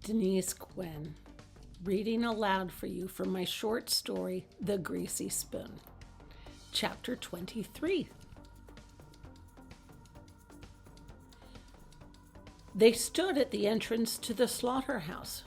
Denise Gwen, reading aloud for you from my short story, The Greasy Spoon. Chapter 23. They stood at the entrance to the slaughterhouse.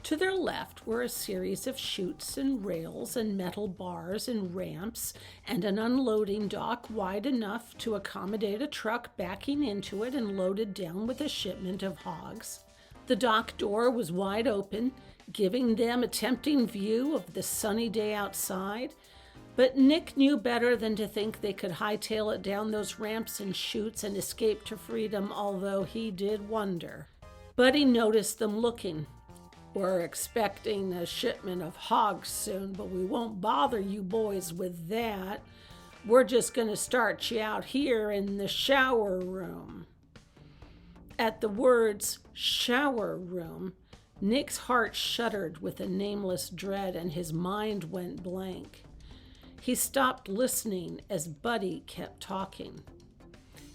To their left were a series of chutes and rails and metal bars and ramps and an unloading dock wide enough to accommodate a truck backing into it and loaded down with a shipment of hogs. The dock door was wide open, giving them a tempting view of the sunny day outside, but Nick knew better than to think they could hightail it down those ramps and chutes and escape to freedom, although he did wonder. Buddy noticed them looking. "We're expecting a shipment of hogs soon, but we won't bother you boys with that. We're just going to start you out here in the shower room." At the words shower room, Nick's heart shuddered with a nameless dread and his mind went blank. He stopped listening as Buddy kept talking.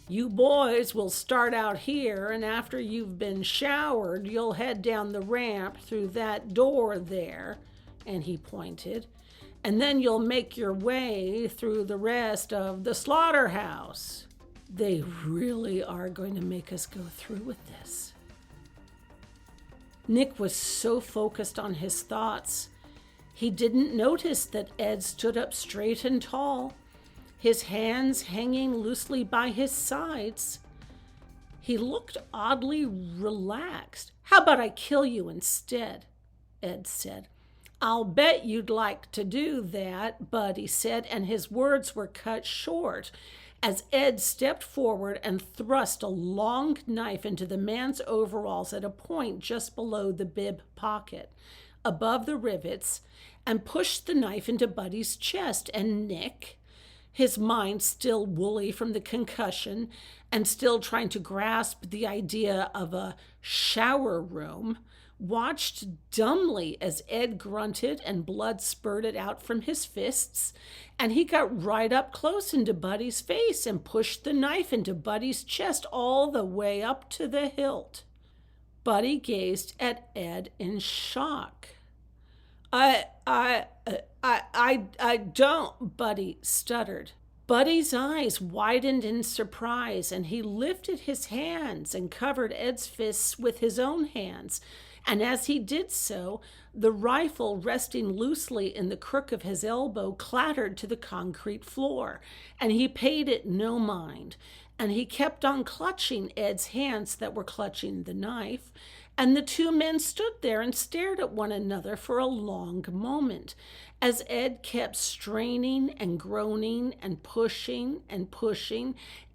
"You boys will start out here, and after you've been showered, you'll head down the ramp through that door there," and he pointed, "and then you'll make your way through the rest of the slaughterhouse." They really are going to make us go through with this. Nick was so focused on his thoughts, he didn't notice that Ed stood up straight and tall, his hands hanging loosely by his sides. He looked oddly relaxed. "How about I kill you instead?" Ed said. "I'll bet you'd like to do that," Buddy said, and his words were cut short as Ed stepped forward and thrust a long knife into the man's overalls at a point just below the bib pocket, above the rivets, and pushed the knife into Buddy's chest. And Nick, his mind still woolly from the concussion and still trying to grasp the idea of a shower room, watched dumbly as Ed grunted and blood spurted out from his fists, and he got right up close into Buddy's face and pushed the knife into Buddy's chest all the way up to the hilt. Buddy gazed at Ed in shock. I don't," Buddy stuttered. Buddy's eyes widened in surprise, and he lifted his hands and covered Ed's fists with his own hands. And as he did so, the rifle resting loosely in the crook of his elbow clattered to the concrete floor, and he paid it no mind. And he kept on clutching Ed's hands that were clutching the knife, and the two men stood there and stared at one another for a long moment, as Ed kept straining and groaning and pushing,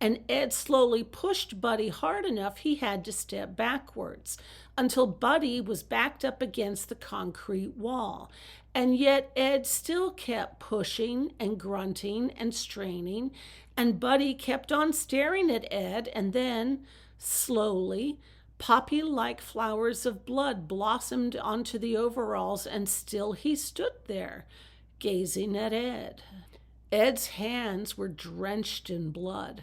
and Ed slowly pushed Buddy hard enough he had to step backwards, until Buddy was backed up against the concrete wall. And yet Ed still kept pushing and grunting and straining, and Buddy kept on staring at Ed, and then, slowly, poppy-like flowers of blood blossomed onto the overalls, and still he stood there, gazing at Ed. Ed's hands were drenched in blood.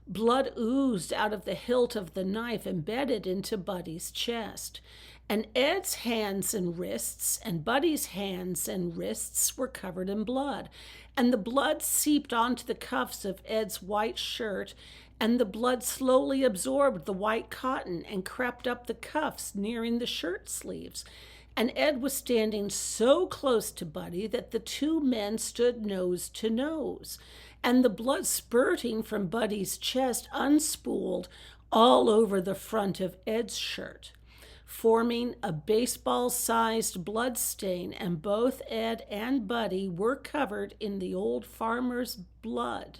Blood oozed out of the hilt of the knife embedded into Buddy's chest, and Ed's hands and wrists and Buddy's hands and wrists were covered in blood, and the blood seeped onto the cuffs of Ed's white shirt, and the blood slowly absorbed the white cotton and crept up the cuffs, nearing the shirt sleeves. And Ed was standing so close to Buddy that the two men stood nose to nose, and the blood spurting from Buddy's chest unspooled all over the front of Ed's shirt, forming a baseball-sized blood stain, and both Ed and Buddy were covered in the old farmer's blood.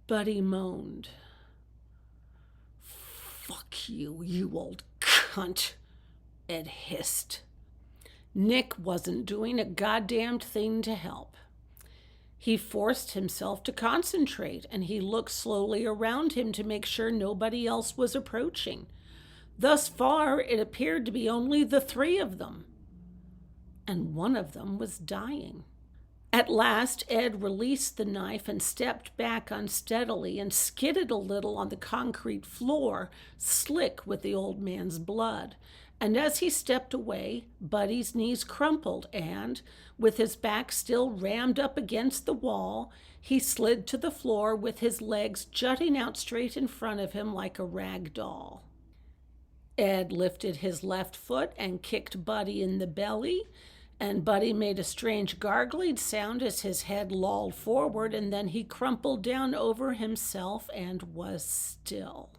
Buddy moaned. "Fuck you, you old cunt," Ed hissed. Nick wasn't doing a goddamned thing to help. He forced himself to concentrate, and he looked slowly around him to make sure nobody else was approaching. Thus far, it appeared to be only the three of them, and one of them was dying. At last, Ed released the knife and stepped back unsteadily and skidded a little on the concrete floor, slick with the old man's blood. And as he stepped away, Buddy's knees crumpled, and, with his back still rammed up against the wall, he slid to the floor with his legs jutting out straight in front of him like a rag doll. Ed lifted his left foot and kicked Buddy in the belly, and Buddy made a strange gargling sound as his head lolled forward, and then he crumpled down over himself and was still.